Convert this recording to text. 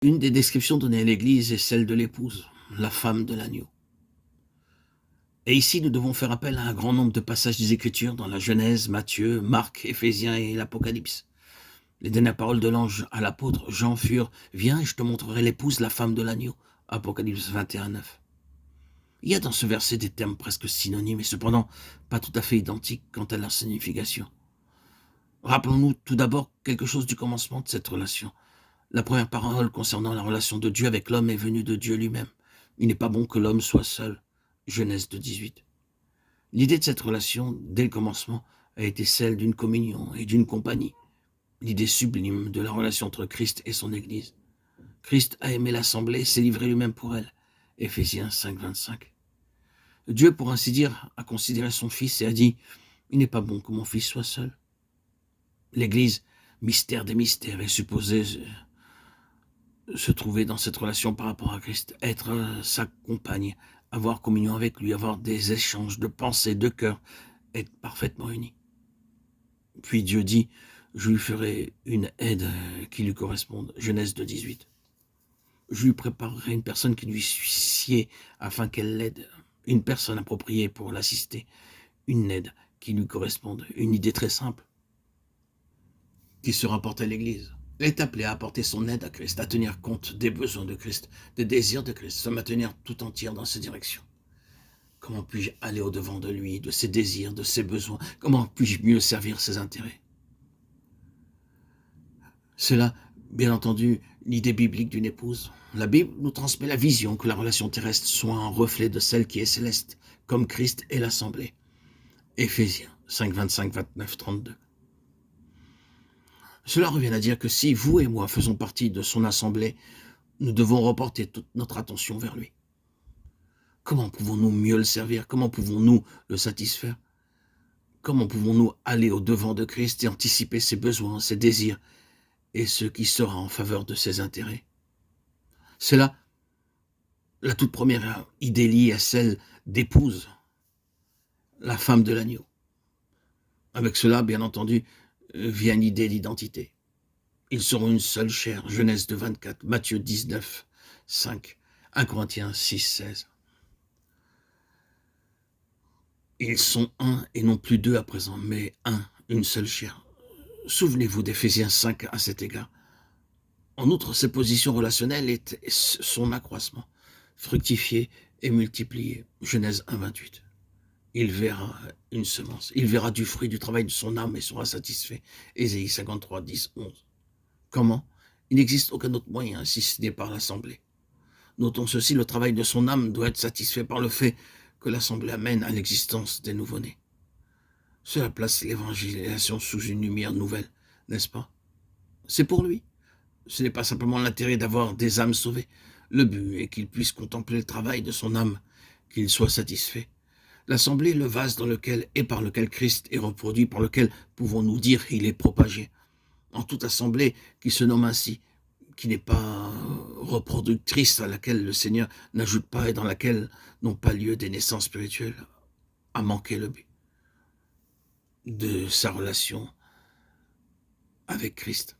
Une des descriptions données à l'Église est celle de l'épouse, la femme de l'agneau. Et ici, nous devons faire appel à un grand nombre de passages des Écritures dans la Genèse, Matthieu, Marc, Éphésiens et l'Apocalypse. Les dernières paroles de l'ange à l'apôtre Jean furent « Viens et je te montrerai l'épouse, la femme de l'agneau » Apocalypse 21, 9. Il y a dans ce verset des termes presque synonymes et cependant pas tout à fait identiques quant à leur signification. Rappelons-nous tout d'abord quelque chose du commencement de cette relation. La première parole concernant la relation de Dieu avec l'homme est venue de Dieu lui-même. Il n'est pas bon que l'homme soit seul. Genèse 2,18. L'idée de cette relation, dès le commencement, a été celle d'une communion et d'une compagnie. L'idée sublime de la relation entre Christ et son Église. Christ a aimé l'assemblée et s'est livré lui-même pour elle. Éphésiens 5, 25. Dieu, pour ainsi dire, a considéré son Fils et a dit « Il n'est pas bon que mon Fils soit seul ». L'Église, mystère des mystères, est supposée se trouver dans cette relation par rapport à Christ, être sa compagne, avoir communion avec lui, avoir des échanges de pensées, de cœur, être parfaitement unis. Puis Dieu dit, je lui ferai une aide qui lui corresponde. Genèse 2,18. Je lui préparerai une personne qui lui sied afin qu'elle l'aide, une personne appropriée pour l'assister, une aide qui lui corresponde, une idée très simple qui se rapporte à l'Église. Elle est appelée à apporter son aide à Christ, à tenir compte des besoins de Christ, des désirs de Christ, se maintenir tout entière dans ses directions. Comment puis-je aller au-devant de lui, de ses désirs, de ses besoins? Comment puis-je mieux servir ses intérêts? C'est là, bien entendu, l'idée biblique d'une épouse. La Bible nous transmet la vision que la relation terrestre soit un reflet de celle qui est céleste, comme Christ et l'Assemblée. Éphésiens 5, 25, 29, 32. Cela revient à dire que si vous et moi faisons partie de son assemblée, nous devons reporter toute notre attention vers lui. Comment pouvons-nous mieux le servir? Comment pouvons-nous le satisfaire? Comment pouvons-nous aller au-devant de Christ et anticiper ses besoins, ses désirs et ce qui sera en faveur de ses intérêts? C'est là la toute première idée liée à celle d'épouse, la femme de l'agneau. Avec cela, bien entendu, vient l'idée d'identité. Ils seront une seule chair, Genèse 2, 24, Matthieu 19, 5, 1 Corinthiens 6, 16. Ils sont un et non plus deux à présent, mais un, une seule chair. Souvenez-vous d'Éphésiens 5 à cet égard. En outre, ses positions relationnelles est son accroissement, fructifier et multiplier, Genèse 1, 28. Il verra une semence, il verra du fruit du travail de son âme et sera satisfait, Ésaïe 53, 10, 11. Comment? Il n'existe aucun autre moyen si ce n'est par l'assemblée. Notons ceci, le travail de son âme doit être satisfait par le fait que l'assemblée amène à l'existence des nouveau-nés. Cela place l'évangélisation sous une lumière nouvelle, n'est-ce pas? C'est pour lui. Ce n'est pas simplement l'intérêt d'avoir des âmes sauvées. Le but est qu'il puisse contempler le travail de son âme, qu'il soit satisfait. L'assemblée est le vase dans lequel et par lequel Christ est reproduit, par lequel, pouvons-nous dire, il est propagé. En toute assemblée qui se nomme ainsi, qui n'est pas reproductrice, à laquelle le Seigneur n'ajoute pas et dans laquelle n'ont pas lieu des naissances spirituelles, a manqué le but de sa relation avec Christ.